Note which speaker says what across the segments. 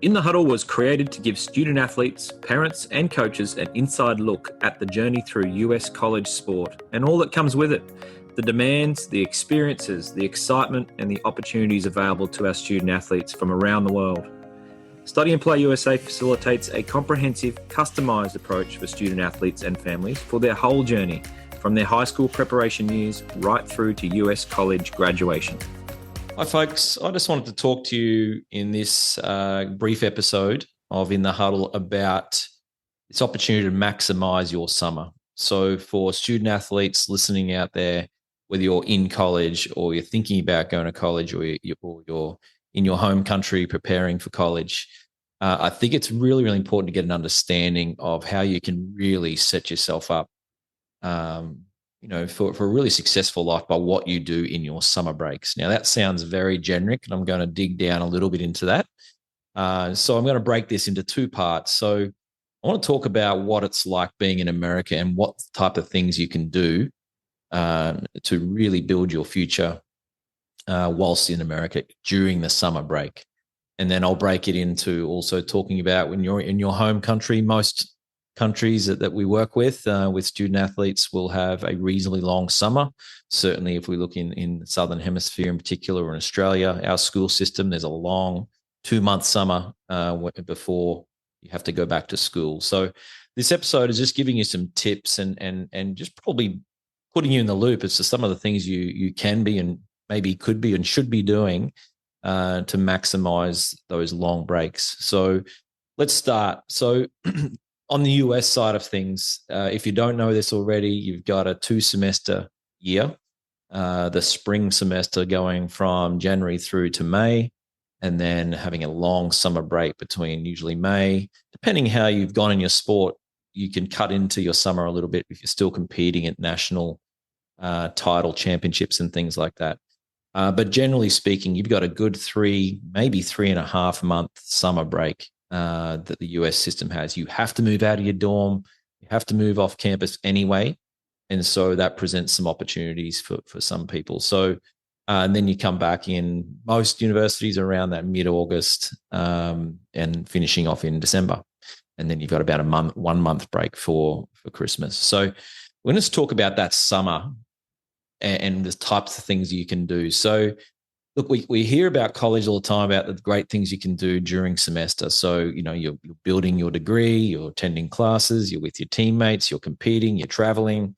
Speaker 1: In the Huddle was created to give student athletes, parents, and coaches an inside look at the journey through US college sport and all that comes with it. The demands, the experiences, the excitement, and the opportunities available to our student athletes from around the world. Study and Play USA facilitates a comprehensive, customised approach for student athletes and families for their whole journey, from their high school preparation years right through to US college graduation.
Speaker 2: Hi, folks. I just wanted to talk to you in this brief episode of In the Huddle about this opportunity to maximize your summer. So for student athletes listening out there, whether you're in college or you're thinking about going to college or you're in your home country preparing for college, I think it's really, really important to get an understanding of how you can really set yourself up for a really successful life by what you do in your summer breaks. Now, that sounds very generic, and I'm going to dig down a little bit into that. So I'm going to break this into two parts. So I want to talk about what it's like being in America and what type of things you can do to really build your future whilst in America during the summer break. And then I'll break it into also talking about when you're in your home country. Most countries that we work with student athletes will have a reasonably long summer. Certainly if we look in the Southern Hemisphere in particular, or in Australia, our school system, there's a long 2-month summer before you have to go back to school. So this episode is just giving you some tips and just probably putting you in the loop as to some of the things you can be and maybe could be and should be doing to maximize those long breaks. So let's start. So on the US side of things, if you don't know this already, you've got a 2-semester year, the spring semester going from January through to May, and then having a long summer break between usually May. Depending how you've gone in your sport, you can cut into your summer a little bit if you're still competing at national title championships and things like that. But generally speaking, you've got a good 3, maybe 3.5 month summer break that the US system has. You have to move out of your dorm. You have to move off campus anyway. And so that presents some opportunities for some people. So, and then you come back in most universities around that mid-August and finishing off in December. And then you've got about 1 month break for Christmas. So we're going to talk about that summer and the types of things you can do. So look, we hear about college all the time, about the great things you can do during semester. So, you're building your degree, you're attending classes, you're with your teammates, you're competing, you're traveling,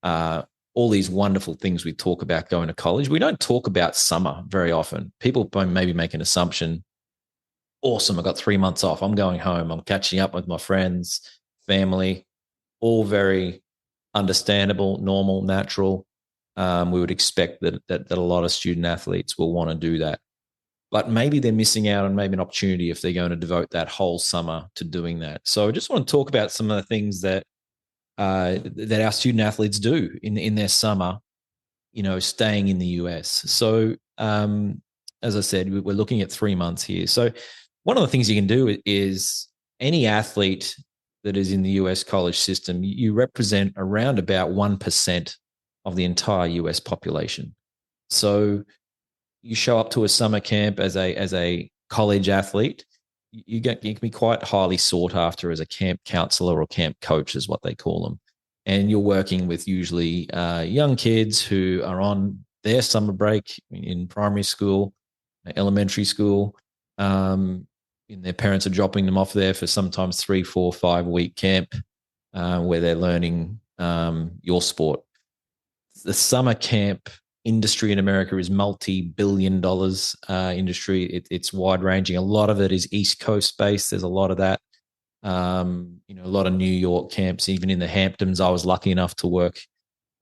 Speaker 2: all these wonderful things we talk about going to college. We don't talk about summer very often. People maybe make an assumption, awesome, I got 3 months off, I'm going home, I'm catching up with my friends, family, all very understandable, normal, natural. We would expect that a lot of student athletes will want to do that. But maybe they're missing out on maybe an opportunity if they're going to devote that whole summer to doing that. So I just want to talk about some of the things that our student athletes do in their summer, staying in the US. So as I said, we're looking at 3 months here. So one of the things you can do is any athlete that is in the US college system, you represent around about 1% of the entire US population. So you show up to a summer camp as a college athlete, you can be quite highly sought after as a camp counselor or camp coach is what they call them. And you're working with usually young kids who are on their summer break in primary school, elementary school, and their parents are dropping them off there for sometimes 3, 4, 5 week camp where they're learning your sport. The summer camp industry in America is multi-billion dollars industry. It's wide ranging. A lot of it is East Coast based. There's a lot of that. A lot of New York camps, even in the Hamptons. I was lucky enough to work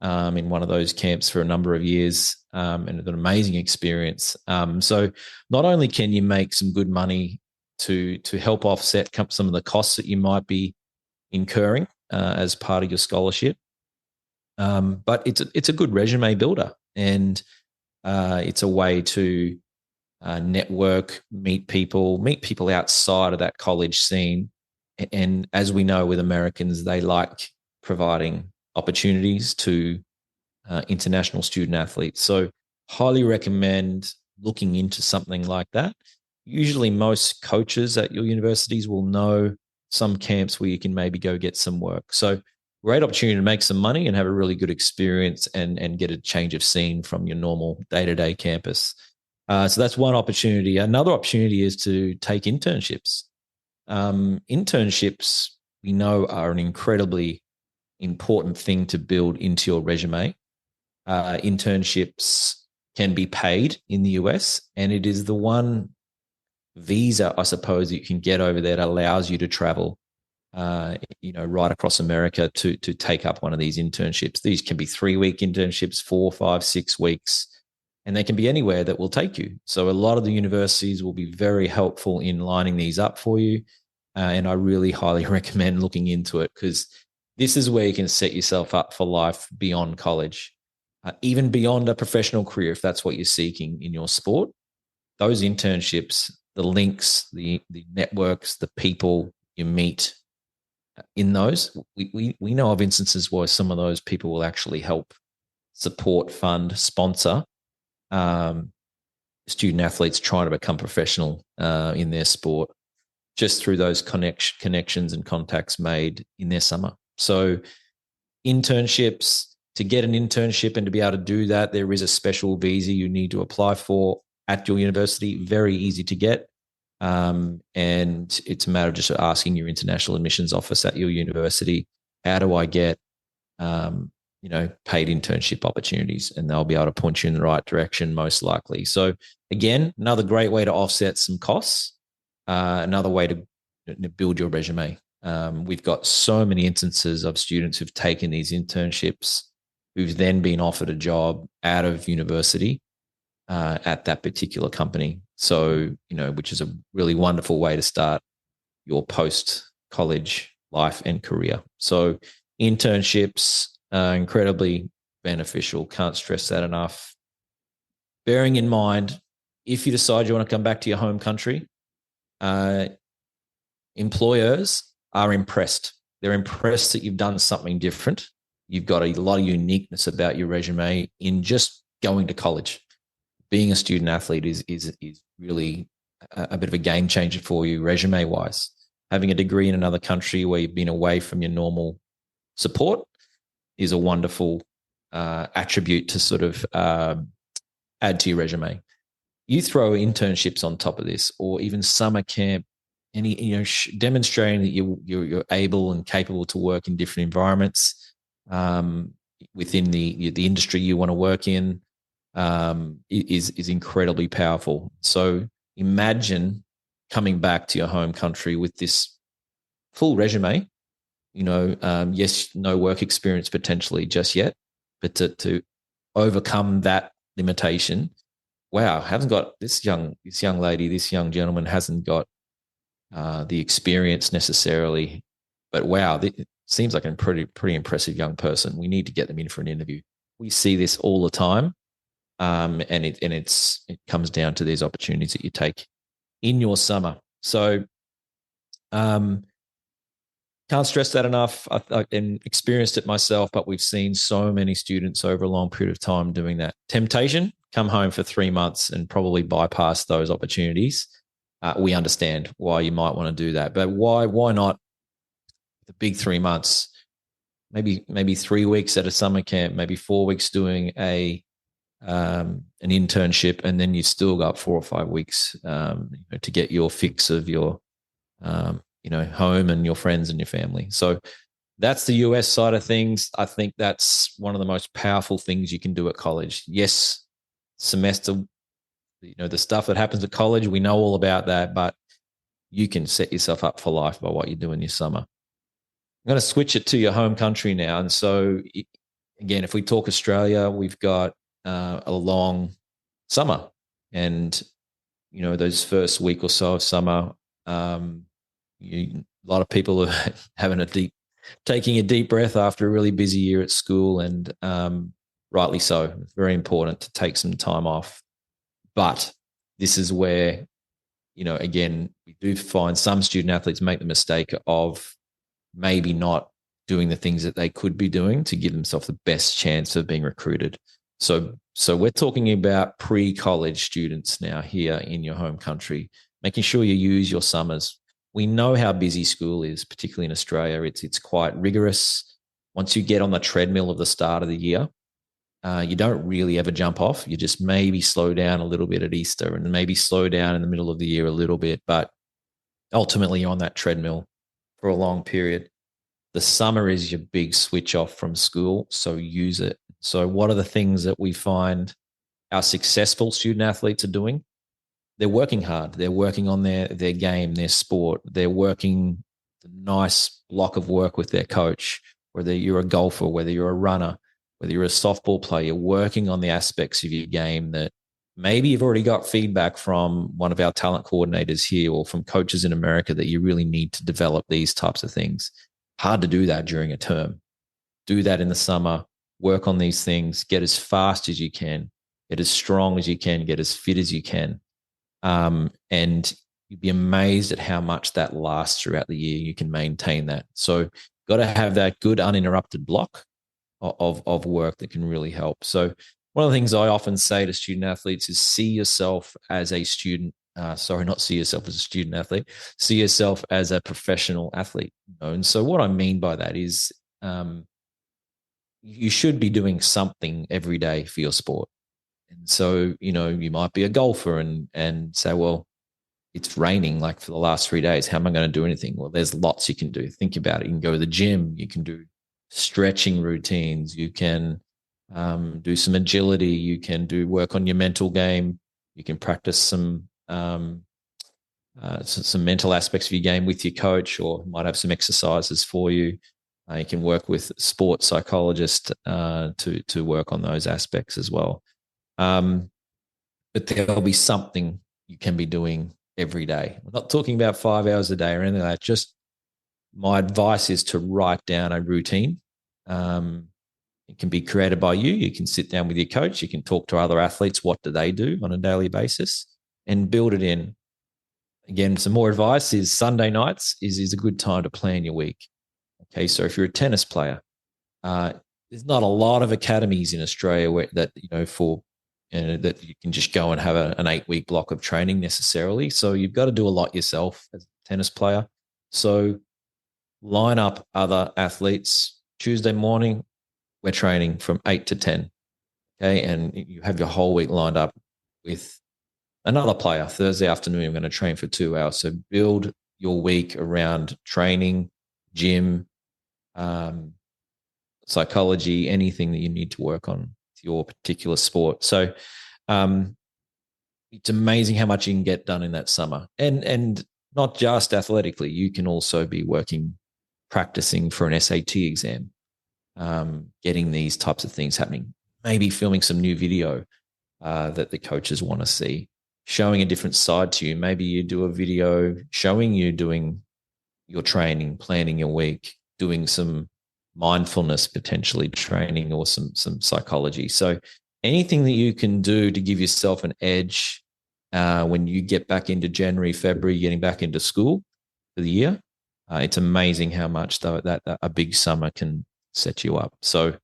Speaker 2: in one of those camps for a number of years and it's an amazing experience. So not only can you make some good money to help offset some of the costs that you might be incurring as part of your scholarship, but it's a good resume builder, and it's a way to network, meet people outside of that college scene. And as we know with Americans, they like providing opportunities to international student athletes. So highly recommend looking into something like that. usually most coaches at your universities will know some camps where you can maybe go get some work. So great opportunity to make some money and have a really good experience and get a change of scene from your normal day-to-day campus. So that's one opportunity. Another opportunity is to take internships. Internships, we know, are an incredibly important thing to build into your resume. Internships can be paid in the US, and it is the one visa, I suppose, that you can get over there that allows you to travel, right across America to take up one of these internships. These can be 3-week internships, 4, 5, 6 weeks, and they can be anywhere that will take you. So a lot of the universities will be very helpful in lining these up for you. And I really highly recommend looking into it, because this is where you can set yourself up for life beyond college, even beyond a professional career, if that's what you're seeking in your sport. Those internships, the links, the networks, the people you meet in those, we know of instances where some of those people will actually help support, fund, sponsor student athletes trying to become professional in their sport, just through those connections and contacts made in their summer. So internships, to get an internship and to be able to do that, there is a special visa you need to apply for at your university. Very easy to get. And it's a matter of just asking your international admissions office at your university, how do I get, paid internship opportunities? And they'll be able to point you in the right direction, most likely. So again, another great way to offset some costs, another way to build your resume. We've got so many instances of students who've taken these internships, who've then been offered a job out of university at that particular company. So, which is a really wonderful way to start your post-college life and career. So internships are incredibly beneficial. Can't stress that enough. Bearing in mind, if you decide you want to come back to your home country, employers are impressed. They're impressed that you've done something different. You've got a lot of uniqueness about your resume in just going to college. Being a student athlete is really a bit of a game changer for you resume wise. Having a degree in another country where you've been away from your normal support is a wonderful attribute to sort of add to your resume. You throw internships on top of this, or even summer camp, demonstrating that you're able and capable to work in different environments within the industry you want to work in, is incredibly powerful. So imagine coming back to your home country with this full resume. Yes, no work experience potentially just yet, but to overcome that limitation. Wow, haven't got this young lady, this young gentleman hasn't got the experience necessarily, but wow, it seems like a pretty impressive young person. We need to get them in for an interview. We see this all the time, and it comes down to these opportunities that you take in your summer. So, can't stress that enough. I've experienced it myself, but we've seen so many students over a long period of time doing that. Temptation, come home for 3 months and probably bypass those opportunities. We understand why you might want to do that, but why not the big 3 months? Maybe 3 weeks at a summer camp, maybe 4 weeks doing an internship, and then you've still got 4 or 5 weeks to get your fix of your home and your friends and your family. So that's the US side of things. I think that's one of the most powerful things you can do at college. Yes, semester, the stuff that happens at college, we know all about that, but you can set yourself up for life by what you do in your summer. I'm going to switch it to your home country now. And so again, if we talk Australia, we've got a long summer, and those first week or so of summer, a lot of people are taking a deep breath after a really busy year at school, and rightly so. It's very important to take some time off. But this is where, again, we do find some student athletes make the mistake of maybe not doing the things that they could be doing to give themselves the best chance of being recruited. So we're talking about pre-college students now here in your home country. making sure you use your summers. We know how busy school is, particularly in Australia. It's quite rigorous. Once you get on the treadmill of the start of the year, you don't really ever jump off. You just maybe slow down a little bit at Easter and maybe slow down in the middle of the year a little bit. But ultimately, you're on that treadmill for a long period. The summer is your big switch off from school, so use it. So what are the things that we find our successful student athletes are doing? They're working hard. They're working on their game, their sport. They're working a nice block of work with their coach, whether you're a golfer, whether you're a runner, whether you're a softball player, you're working on the aspects of your game that maybe you've already got feedback from one of our talent coordinators here or from coaches in America that you really need to develop these types of things. Hard to do that during a term. Do that in the summer. Work on these things. Get as fast as you can. Get as strong as you can. Get as fit as you can. And you'd be amazed at how much that lasts throughout the year. You can maintain that. So got to have that good uninterrupted block of work that can really help. So one of the things I often say to student athletes is see yourself as a student. Not see yourself as a student athlete. See yourself as a professional athlete. And so what I mean by that is you should be doing something every day for your sport. And so, you might be a golfer and say, well, it's raining like for the last 3 days. How am I going to do anything? Well, there's lots you can do. Think about it. You can go to the gym. You can do stretching routines. You can do some agility. You can do work on your mental game. You can practice some mental aspects of your game with your coach, or might have some exercises for you. You can work with sports psychologists to work on those aspects as well. But there'll be something you can be doing every day. I'm not talking about 5 hours a day or anything like that. Just my advice is to write down a routine. It can be created by you. You can sit down with your coach. You can talk to other athletes. What do they do on a daily basis? And build it in. Again, some more advice is Sunday nights is a good time to plan your week. Okay, so if you're a tennis player, there's not a lot of academies in Australia that you can just go and have an 8-week block of training necessarily. So you've got to do a lot yourself as a tennis player. So line up other athletes. Tuesday morning, we're training from 8 to 10. Okay, and you have your whole week lined up with another player. Thursday afternoon, I'm going to train for 2 hours. So build your week around training, gym, psychology, anything that you need to work on with your particular sport. So it's amazing how much you can get done in that summer. And not just athletically, you can also be practicing for an SAT exam, getting these types of things happening, maybe filming some new video that the coaches want to see, showing a different side to you. Maybe you do a video showing you doing your training, planning your week, doing some mindfulness, potentially training, or some psychology. So anything that you can do to give yourself an edge when you get back into January, February, getting back into school for the year, it's amazing how much that a big summer can set you up. So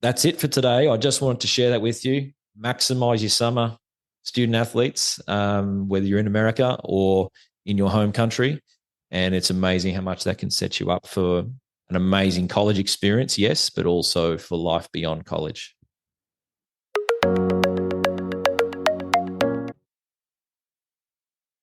Speaker 2: that's it for today. I just wanted to share that with you. Maximize your summer, student athletes, whether you're in America or in your home country. And it's amazing how much that can set you up for an amazing college experience, yes, but also for life beyond college.